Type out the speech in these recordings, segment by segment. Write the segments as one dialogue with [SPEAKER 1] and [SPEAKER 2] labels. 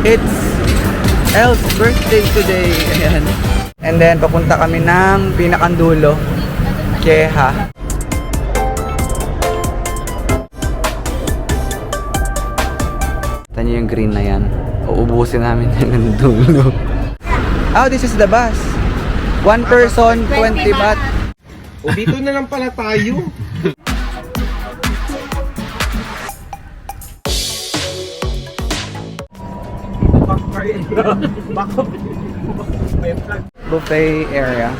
[SPEAKER 1] It's Elle's birthday today. Ayan. And then, papunta kami ng pinakandulo. Keha. Tanya yung green na yan. Uubusin namin yan ng dulo. Oh, this is the bus. One person, 20 baht.
[SPEAKER 2] O dito na lang pala tayo.
[SPEAKER 1] Buffet area.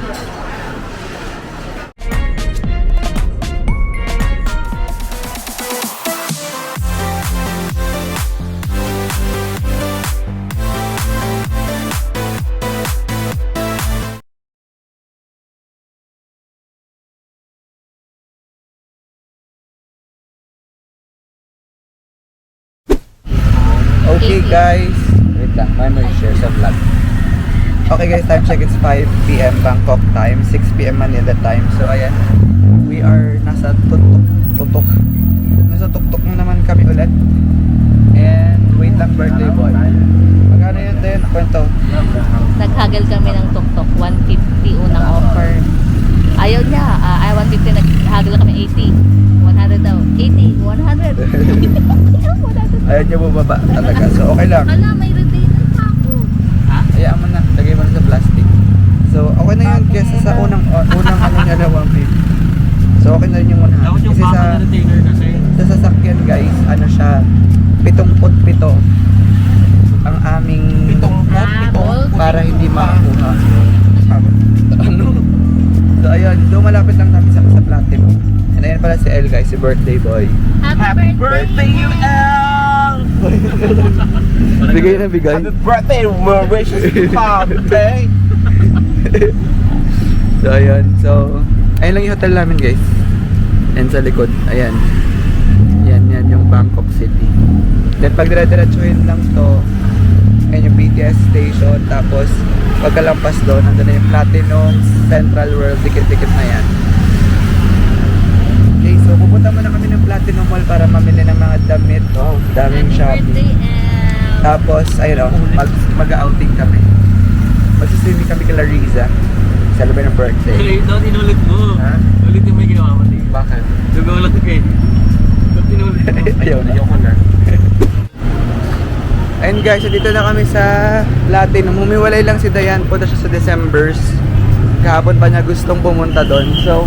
[SPEAKER 1] Okay guys, wait lang, may share sa vlog. Okay guys, time check, it's 5 PM Bangkok time, 6 PM Manila time. So ayan, we are nasa tutok. Nasa tuktok na naman kami ulit. And wait lang, birthday boy. Magkano yun din? Kwento.
[SPEAKER 3] Naghagel kami ng tuktok, 150 unang offer. Ayaw niya, 150, naghagel kami 80. 100 daw. 80, 100.
[SPEAKER 1] Ayaw niya bumaba talaga. So okay lang.
[SPEAKER 3] Hala, may retainer pa ako.
[SPEAKER 1] Hayaan mo na, lagay mo na sa plastic. So okay na yun kesa sa unang ano niya na 150. So okay na rin yung 100. Kasi sa sasakyan guys, ano siya, 77 ang aming para hindi makakuha. Ano? So ayun, doon malapit lang kami sa Platinum. And ayan pala si El guys, si birthday boy.
[SPEAKER 3] Happy birthday,
[SPEAKER 2] you Al!
[SPEAKER 1] Bigay na bigay.
[SPEAKER 2] Happy birthday, Mauritius birthday!
[SPEAKER 1] So ayun, so ayun lang yung hotel namin guys. And sa likod, ayan. Yan yung Bangkok City. Then pag dire-diretsuhin lang to, ayan yung BTS station. Tapos pagkalampas doon, nandun na yung Platinum, Central World, dikit-dikit na yan. Okay, so pupunta muna kami ng Platinum Mall para mamili ng mga damit. Oh, daming shopping. Tapos, ayun o, mag-outing kami. Magsiswimming kami kay Larissa. Celebrate ng birthday.
[SPEAKER 4] Dapat inulit mo.
[SPEAKER 1] Ha?
[SPEAKER 4] Ulit yung may ginawa mo.
[SPEAKER 1] Bakit?
[SPEAKER 4] Lugaw lang kayo. Dapat inulit mo.
[SPEAKER 1] Ayaw na.
[SPEAKER 2] Ayoko na.
[SPEAKER 1] Ayun guys, so dito na kami sa Platinum. Humiwalay lang si Dayan. Punta siya sa Decembers. Kahapon pa niya gustong pumunta doon. So,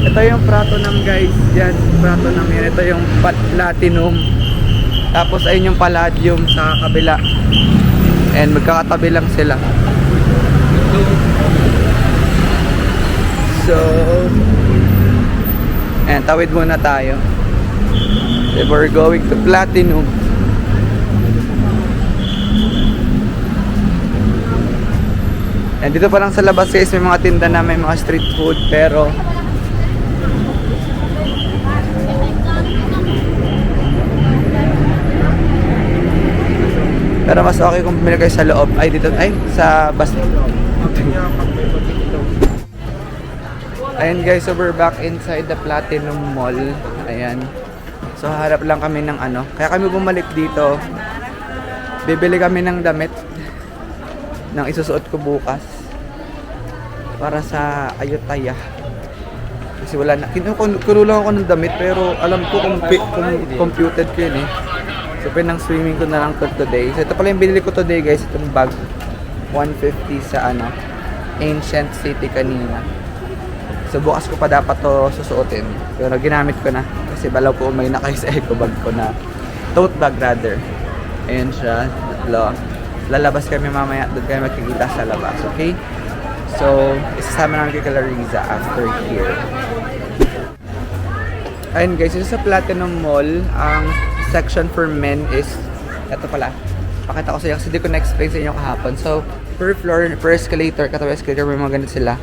[SPEAKER 1] ito yung Pratunam guys. Yan, Pratunam yan. Ito yung Platinum. Tapos ayun yung Palladium sa kabila. And magkakatabi lang sila. So, ayan, tawid muna tayo. So, we're going to Platinum. And dito pa lang sa labas guys, may mga tinda na may mga street food. Pero mas okay kung bumili kayo sa loob. Ay, dito, ay, sa bus. Ayan guys, so we're back inside the Platinum Mall. Ayan. So harap lang kami ng ano. Kaya kami bumalik dito. Bibili kami ng damit nang isusuot ko bukas para sa Ayutthaya. Kasi wala na. Kinukulo lang ako ng damit pero alam ko kung computed ko yun eh. So pinang swimming ko na lang to today. So ito pala yung binili ko today guys. Itong bag 150 sa ano Ancient City kanina. So bukas ko pa dapat to susuotin. Pero ginamit ko na. Kasi balaw ko may nakayo sa eco bag ko na tote bag rather. Ayan siya. Tatlo. Lalabas kami mamaya. Doon kami magkikita sa labas. Okay? So isasama namin kay Larissa after here. Ayun guys. Ito sa Platinum Mall. Ang section for men is ito pala. Pakita ko sa inyo kasi di ko na-explain sa inyo kahapon. So per floor, per escalator, katawa escalator may mga ganito sila.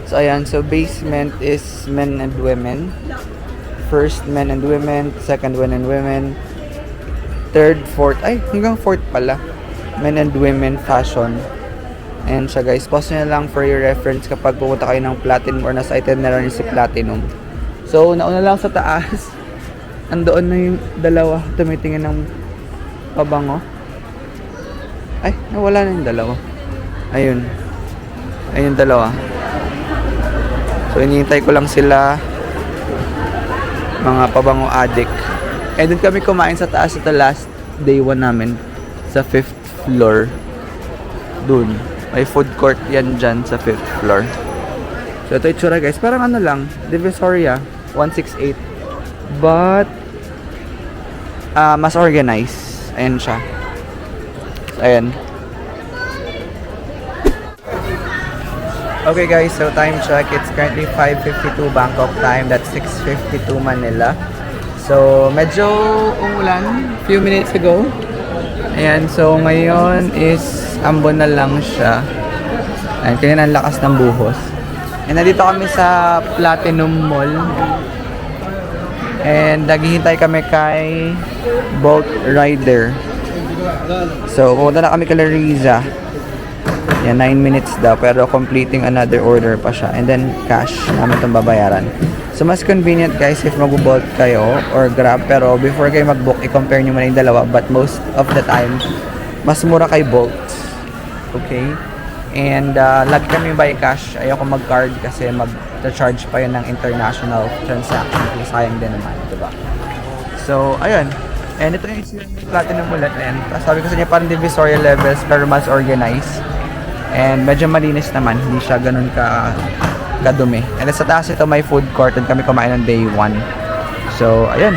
[SPEAKER 1] So ayan, so basement is men and women. First men and women, second men and women, third, fourth, ay hanggang fourth pala. Men and women fashion. Ayan siya guys, pause nyo lang for your reference kapag pumunta kayo ng Platinum or nasa itinerary si Platinum. So nauna lang sa taas. Andoon na yung dalawa tumitingin ng pabango. Ay, nawala na yung dalawa. Ayun. Ayun yung dalawa. So, inihintay ko lang sila. Mga pabango addict. And then kami kumain sa taas ito last day 1 namin. Sa 5th floor. Dun. May food court yan dyan sa 5th floor. So, ito itsura guys. Parang ano lang. Divisoria. 168. But, mas organized. Ayan siya. So, ayan. Okay guys, so time check. It's currently 5:52 Bangkok time. That's 6:52 Manila. So, medyo umulan few minutes ago. Ayan, so ngayon is ambon na lang siya. Ayan, kanina ang lakas ng buhos. And nandito kami sa Platinum Mall. And naghihintay kami kay Bolt Rider. So, pumunta na kami kay Riza. Yan, 9 minutes daw. Pero completing another order pa siya. And then, cash namin itong babayaran. So, mas convenient guys if mag-bolt kayo or Grab. Pero before kayo mag-book, i-compare nyo muna yung dalawa. But most of the time, mas mura kay Bolt. Okay? And, lagi kami by cash. Ayoko mag-card kasi mag-charge pa yun ng international transaction. Kung sayang din naman, diba? So, ayun. And ito yung Platinum ulit. And sabi ko sa inyo, parang Divisoria levels pero mas organized. And medyo malinis naman, hindi siya ganun kadumi. And sa taas ito may food court and kami kumain ng day 1. So, ayun.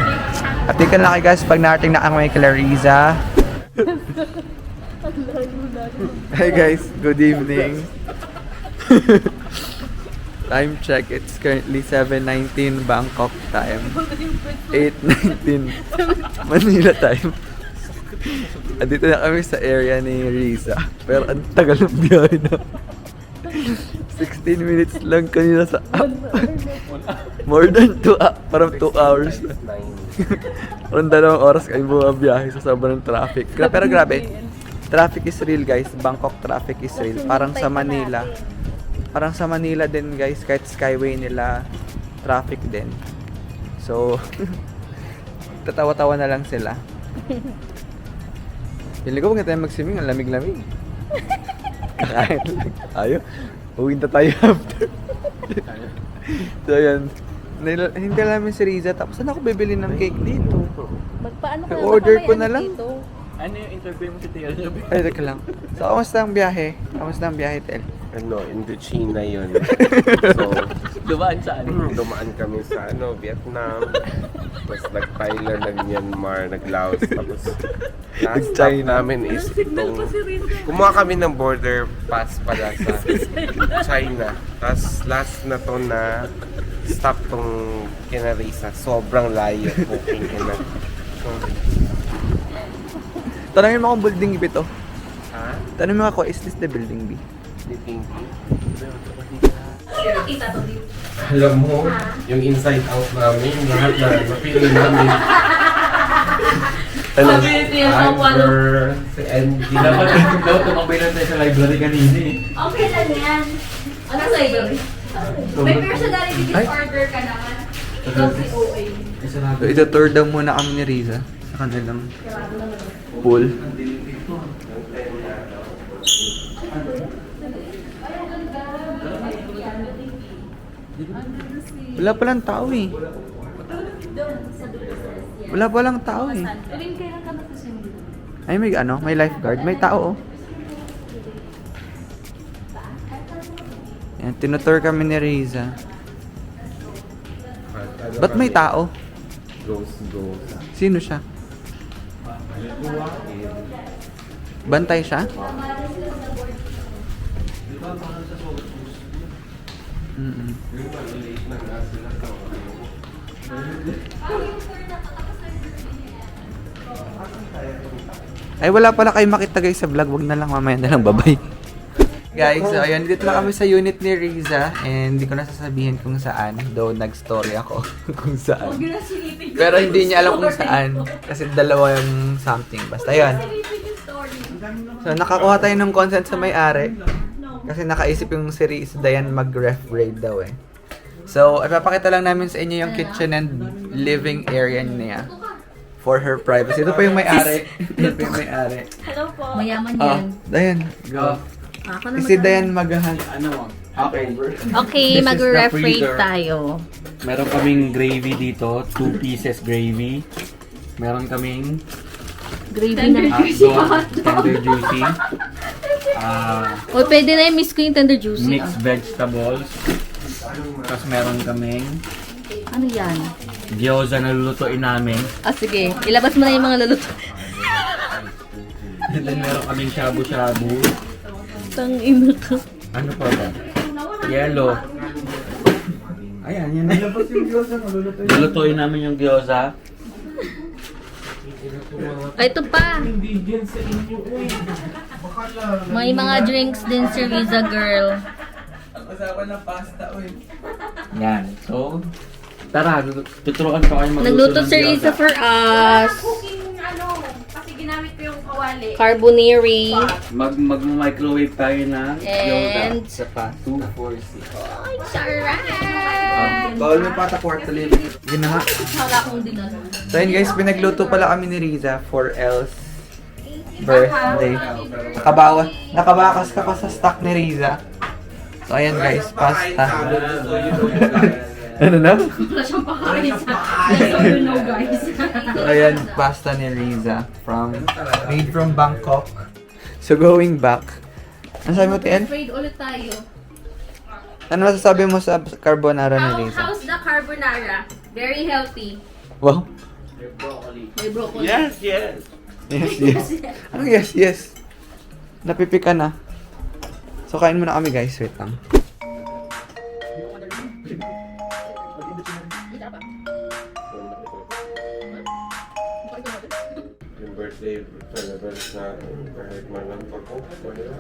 [SPEAKER 1] Update lang kayo guys pag narating na kami kay Riza. Hi guys, good evening. Time check, it's currently 7:19 Bangkok time. 8:19 Manila time. Andito na kami sa area ni Riza. Pero ang tagal ng biyahe na. 16 minutes lang kanina sa app. More than 2 parang 2 hours na. Parang 2 oras kayo bumabiyahe sa sobrang traffic. Pero grabe, traffic is real guys. Bangkok traffic is real. Parang sa Manila. Parang sa Manila din guys, kahit skyway nila, traffic din. So, tatawa-tawa na lang sila. Pili ko, huwag na tayo mag-swimming, ang lamig-lamig. Kakain lang tayo. Uwin na tayo after. So, yan. Hindi namin si Riza. Tapos, saan ako bibili ng cake dito?
[SPEAKER 3] Magpaano ka
[SPEAKER 1] I-order ko na lang.
[SPEAKER 3] dito?
[SPEAKER 4] Ano yung interview mo si Tia?
[SPEAKER 1] Ay, teka lang. So, kamusta ang biyahe? Kamusta ang biyahe, Tel?
[SPEAKER 2] Indochina yun. So,
[SPEAKER 4] Dumaan saan?
[SPEAKER 2] dumaan kami sa Vietnam. Tapos nag-Thailand, nag-Myanmar, nag-Laos. Tapos last stop namin is itong... Kumuha kami ng border pass pala sa China. Tapos last na to na stop tong Kinarisa. Sobrang layo. Okay na. So,
[SPEAKER 1] Tanungin mo kung building B to.
[SPEAKER 2] ha?
[SPEAKER 1] Tanungin mo ako, is this the building B?
[SPEAKER 2] Sleeping
[SPEAKER 3] Nakita to dito.
[SPEAKER 2] Alam mo, yung inside out namin, lahat na napili namin.
[SPEAKER 1] Ano?
[SPEAKER 2] Cyber, si Andy.
[SPEAKER 4] Dapat tumambay lang tayo sa library kanina eh.
[SPEAKER 5] Okay lang yan. Ano sa'yo? May personality
[SPEAKER 1] Ay.
[SPEAKER 5] disorder ka naman. Ikaw si OA.
[SPEAKER 1] So, ito-tour daw muna kami ni Riza sa kanilang pool. Wala palang tao eh. Wala palang tao eh.
[SPEAKER 5] Tuwing kailan ka nagsusundo?
[SPEAKER 1] Ay, may ano, may lifeguard. May tao oh. Yan, tinutour kami ni Riza. Ba't may tao?
[SPEAKER 2] Ghost.
[SPEAKER 1] Sino siya? Bantay siya? Mm-mm. Ay, wala pala kayo makita guys sa vlog. Wag na lang, mamaya na lang. Bye-bye. Guys, so ayun, dito na kami sa unit ni Riza. And hindi ko na sasabihin kung saan. Though, nag-story ako kung saan. Pero hindi niya alam kung saan. Kasi dalawa yung something. Basta yun. So, nakakuha tayo ng consent sa may-ari. Kasi nakaisip yung si Dayan mag-ref grade daw eh. So, ipapakita lang namin sa inyo yung kitchen and living area niya. for her privacy. Ito pa yung may-ari. Ito pa yung may-ari.
[SPEAKER 5] Hello po.
[SPEAKER 3] Mayaman
[SPEAKER 1] Ah,
[SPEAKER 3] yan.
[SPEAKER 1] Dayan, go.
[SPEAKER 3] Ako na
[SPEAKER 1] Si Dayan maghahan.
[SPEAKER 4] Ano? Okay.
[SPEAKER 3] Okay,
[SPEAKER 4] This is the
[SPEAKER 3] mag-refrate
[SPEAKER 4] freezer.
[SPEAKER 3] tayo.
[SPEAKER 4] Meron kaming gravy dito. 2 pieces gravy. Meron kaming
[SPEAKER 3] Gravy na.
[SPEAKER 4] hotdog, tender juicy.
[SPEAKER 3] O, pwede na yung miss ko yung tender juicy.
[SPEAKER 4] Mixed vegetables. Tapos meron kaming
[SPEAKER 3] Ano yan?
[SPEAKER 4] gyoza na lulutuin namin.
[SPEAKER 3] Ah, sige. Ilabas mo na yung mga luluto.
[SPEAKER 4] And then meron kaming shabu-shabu.
[SPEAKER 3] Tangina ka.
[SPEAKER 4] Ano pa ba? Yellow. Ayan, yun na. Lulutuin namin yung gyoza.
[SPEAKER 3] Ay, ito pa. May mga drinks din si Riza girl.
[SPEAKER 1] Ang usapan ng pasta, uy.
[SPEAKER 4] Yan. So, tara, tuturuan ko kayo magluto
[SPEAKER 3] Nagluto
[SPEAKER 4] ng
[SPEAKER 3] si Riza
[SPEAKER 4] gyoza.
[SPEAKER 3] for us.
[SPEAKER 5] Cooking kasi ginamit ko yung kawali.
[SPEAKER 3] Carbonary.
[SPEAKER 4] Mag-microwave tayo ng gyoza.
[SPEAKER 3] And-
[SPEAKER 4] Sa pa, 246.
[SPEAKER 3] Ay, sarap.
[SPEAKER 1] Bawal mo pata quarter lift. Yun na nga.
[SPEAKER 3] Wala akong dinala.
[SPEAKER 1] So yun guys, pinagluto pala kami ni Riza for Elle's birthday. Nakabakas ka pa sa stock ni Riza. So ayan guys, pasta. Ano na?
[SPEAKER 5] Wala siyang pakain sa Just so you know, guys.
[SPEAKER 1] So ayan, pasta ni Riza made from Bangkok. So going back, ano sabi mo, Tien?
[SPEAKER 5] Trade ulit tayo.
[SPEAKER 1] Ano masasabi mo sa carbonara ni Riza?
[SPEAKER 5] How's the carbonara? Very healthy.
[SPEAKER 1] Wow.
[SPEAKER 5] May broccoli.
[SPEAKER 4] Yes, yes.
[SPEAKER 1] Yes, yes. Ano yes, yes? Napipika na. So kain muna kami guys, wait lang.
[SPEAKER 2] Yung birthday celebrate natin kahit malampag ko. Wala.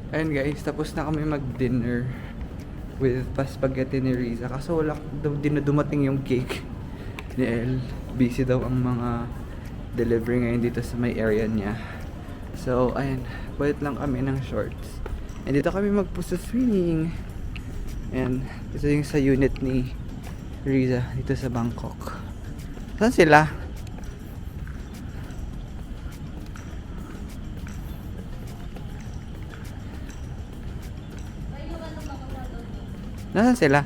[SPEAKER 1] Ayun guys, tapos na kami mag-dinner with pa-spaghetti ni Riza. Kaso wala daw din na dumating yung cake ni El. Busy daw ang mga delivery ngayon dito sa may area niya. So, ayun, balik lang kami ng shorts. And dito kami magpusto swimming. And ito yung sa unit ni Riza dito sa Bangkok. Saan sila? Nasaan sila?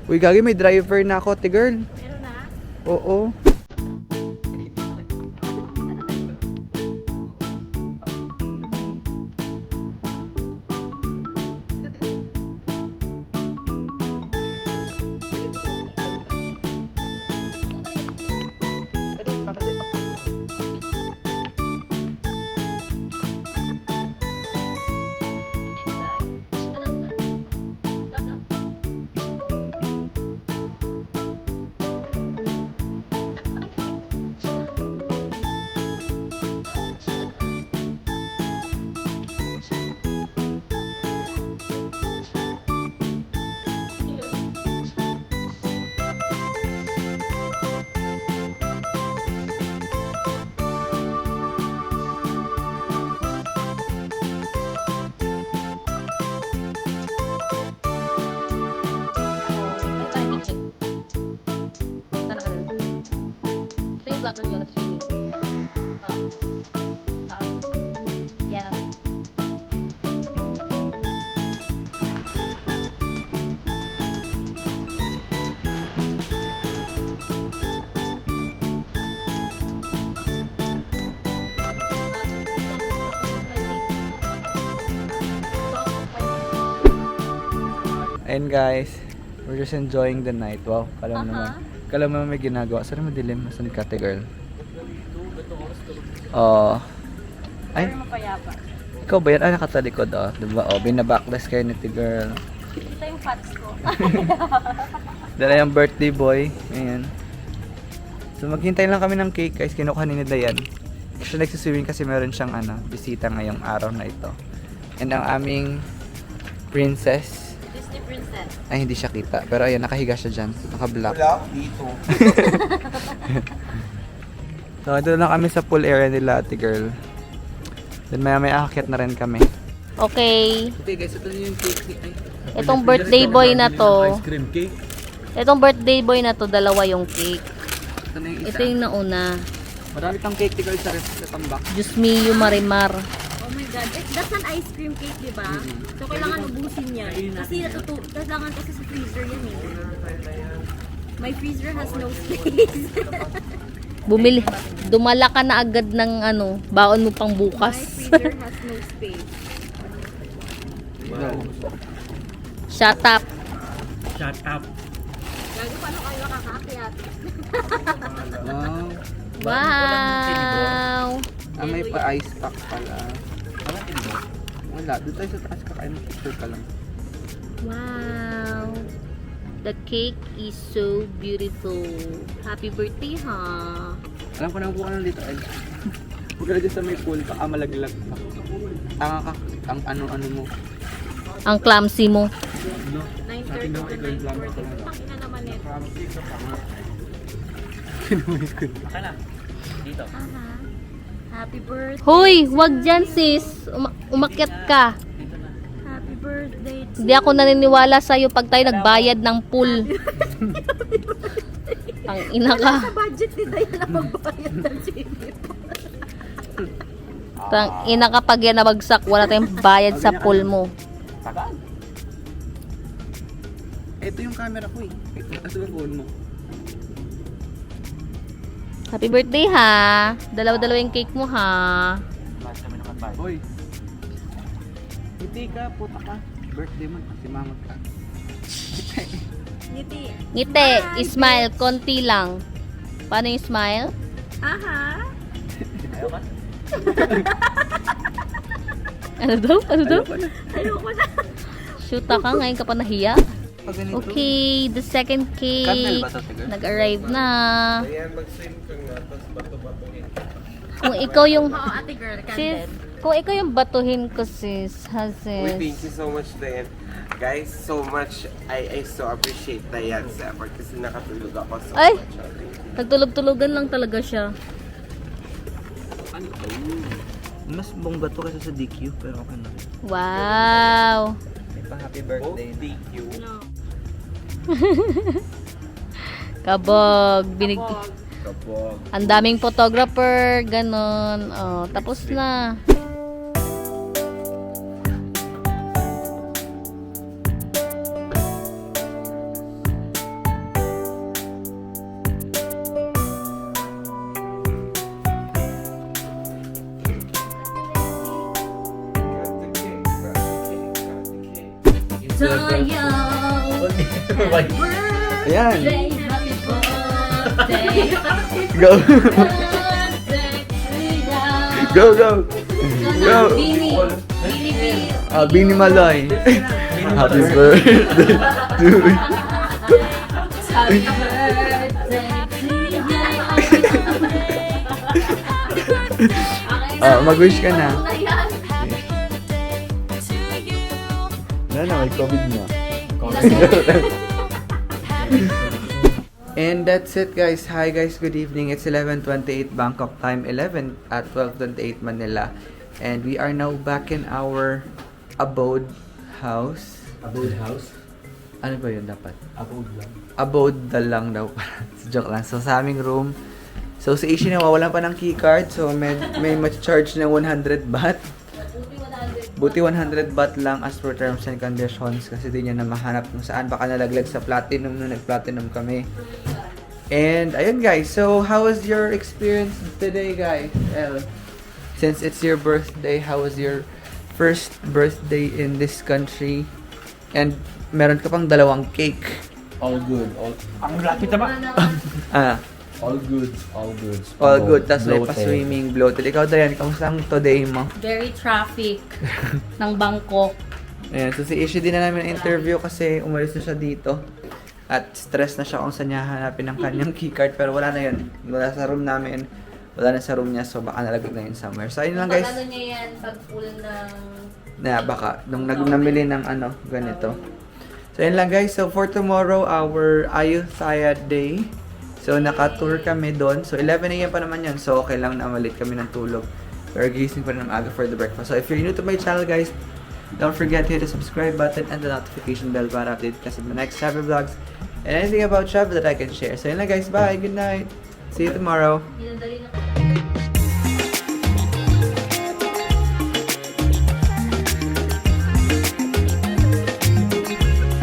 [SPEAKER 1] Uy, gagi, may driver na ako, te girl.
[SPEAKER 5] Meron na?
[SPEAKER 1] Oo.
[SPEAKER 3] Yeah.
[SPEAKER 1] Ayun guys, we're just enjoying the night. Wow, kala mo naman may ginagawa. Saan mo dilim? Nasaan ka, girl? Oh. Ay,
[SPEAKER 5] Mapayapa.
[SPEAKER 1] ikaw ba yan? Ah, nakatalikod, oh. Diba? Oh, binabackless kayo ni girl.
[SPEAKER 5] Ito yung fats ko.
[SPEAKER 1] Dala yung birthday boy. Ayan. So, maghintay lang kami ng cake, guys. Kinukuha ni Dayan. Siya nagsiswimming kasi meron siyang, bisita ngayong araw na ito. And ang aming princess.
[SPEAKER 5] Disney princess.
[SPEAKER 1] Ay, hindi siya kita. Pero ayan, nakahiga siya dyan. Naka-black.
[SPEAKER 2] Wala, dito.
[SPEAKER 1] So, ito lang kami sa pool area nila, ate girl. Then may aakyat na rin kami.
[SPEAKER 3] Okay.
[SPEAKER 1] Okay guys, ito yung cake.
[SPEAKER 3] Itong birthday boy na to.
[SPEAKER 4] Ice cream cake.
[SPEAKER 3] Itong birthday boy na to, dalawa yung cake.
[SPEAKER 1] Ito na yung isa.
[SPEAKER 3] Ito yung nauna.
[SPEAKER 1] Marami pang cake girl sa tambak.
[SPEAKER 3] Diyos mio Marimar.
[SPEAKER 5] Oh my God. That's an ice cream cake, di ba? So, kailangan ubusin yan. Kasi kailangan kasi sa freezer yan eh. My freezer has no space.
[SPEAKER 3] Dumala ka na agad ng baon mo pang
[SPEAKER 5] My
[SPEAKER 3] bukas.
[SPEAKER 5] freezer has no space.
[SPEAKER 3] Shut up.
[SPEAKER 4] Shut up.
[SPEAKER 5] Gago, paano kayo makakaakyat?
[SPEAKER 1] Wow.
[SPEAKER 3] Wow.
[SPEAKER 1] May pa-ice pack pala. Wala. Doon tayo sa taas kakain ng picture ka lang.
[SPEAKER 3] Wow. The cake is so beautiful. Happy birthday, ha?
[SPEAKER 1] Alam ko na kung ano dito ay. Huwag ka na dyan sa may pool. Baka malaglag pa. Tanga ka. Ang ano-ano mo.
[SPEAKER 3] Ang clumsy mo.
[SPEAKER 5] 9:30 to 9:40. Pakina naman nito.
[SPEAKER 4] Dito.
[SPEAKER 5] Aha. Happy birthday.
[SPEAKER 3] Hoy, wag dyan sis. Umakyat ka.
[SPEAKER 5] Happy birthday to
[SPEAKER 3] Hindi ako naniniwala sa'yo pag tayo nagbayad ng pool. Ang ina ka.
[SPEAKER 5] Sa budget ni Diana magbayad ng sipip.
[SPEAKER 3] Ang ina ka pag yan nabagsak, wala tayong bayad sa pool mo.
[SPEAKER 1] Tagal. Ito yung camera ko eh. Ito yung phone mo.
[SPEAKER 3] Happy birthday, ha? Dalawa-dalawa yung cake mo, ha?
[SPEAKER 1] Hoy. Hindi ka, puta ka. Birthday mo, si mama ka.
[SPEAKER 5] Ngiti.
[SPEAKER 3] Ngiti, smile, konti lang. Paano yung smile?
[SPEAKER 5] Aha.
[SPEAKER 3] Ano daw? Ano daw?
[SPEAKER 5] Ayoko na.
[SPEAKER 3] Shoot ka, ngayon ka pa nahiya. Okay, the second
[SPEAKER 1] Cancel
[SPEAKER 3] cake.
[SPEAKER 1] ba ito, Tigger?
[SPEAKER 3] Nag-arrive na.
[SPEAKER 2] Ayan, mag-swim ka nga, tapos bato-batuhin.
[SPEAKER 3] Kung ikaw yung...
[SPEAKER 5] Oo, ate girl,
[SPEAKER 3] Sis,
[SPEAKER 5] candid.
[SPEAKER 3] kung ikaw yung batuhin ko, sis. Ha,
[SPEAKER 2] Uy, thank you
[SPEAKER 3] sis?
[SPEAKER 2] so much, Dayan. Guys, so much. I so appreciate Dayan sa effort kasi nakatulog ako so
[SPEAKER 3] Ay!
[SPEAKER 2] much.
[SPEAKER 3] Nagtulog-tulogan lang talaga siya.
[SPEAKER 1] Mas bongga to kaysa sa DQ, pero okay na.
[SPEAKER 3] Wow!
[SPEAKER 1] May pa happy
[SPEAKER 2] Both
[SPEAKER 1] birthday.
[SPEAKER 2] thank you.
[SPEAKER 5] No.
[SPEAKER 3] Kabog.
[SPEAKER 2] Kapog.
[SPEAKER 3] Ang daming photographer, ganon. Oh, tapos na.
[SPEAKER 1] Ayan.
[SPEAKER 5] Happy birthday.
[SPEAKER 1] Go. Go, go. Go. Bini Maloy. Happy birthday to you. Mag-wish ka na. Wala na, may COVID na. And that's it guys. Hi guys, good evening. It's 11:28 Bangkok time, 11 at 12:28 Manila. And we are now back in our abode house.
[SPEAKER 4] Abode house?
[SPEAKER 1] Ano ba yun dapat?
[SPEAKER 4] Abode lang.
[SPEAKER 1] Abode da lang daw. Joke lang. So sa aming room. So si Ishi nawawalan pa ng keycard. So may ma-charge ng 100 baht. Buti 100 baht lang as per terms and conditions kasi di niya na mahanap kung saan, baka nalaglag sa platinum nung nag-platinum kami. And ayun guys, so how was your experience today guys? El, since it's your birthday, how was your first birthday in this country? And meron ka pang 2 cake.
[SPEAKER 4] All good. Ang lapit na ba?
[SPEAKER 1] Ah,
[SPEAKER 4] All good. All good.
[SPEAKER 1] all good. Tapos may
[SPEAKER 4] Bloated.
[SPEAKER 1] pa-swimming, bloated. Ikaw, Dayan, kamusta ang today mo?
[SPEAKER 3] Very traffic ng Bangkok.
[SPEAKER 1] Ayan, so si Ishi din na namin interview kasi umalis na siya dito. At stress na siya kung saan niya hanapin ang kanyang keycard. Pero wala na yun. Wala sa room namin. Wala na sa room niya. So baka nalagay na yun somewhere. So ayun lang guys.
[SPEAKER 3] Pag ano niya yan, pag full ng...
[SPEAKER 1] Na baka nung namili ng ano, ganito. So yun lang guys. So for tomorrow, our Ayutthaya Day. So naka-tour kami doon. So 11 AM pa naman yun. So okay lang na malit kami ng tulog. Pero gising pa rin ng aga for the breakfast. So if you're new to my channel guys, don't forget to hit the subscribe button and the notification bell para update ka sa the next travel vlogs and anything about travel that I can share. So yun lang guys. Bye. Good night. See you tomorrow.
[SPEAKER 3] Hinandali na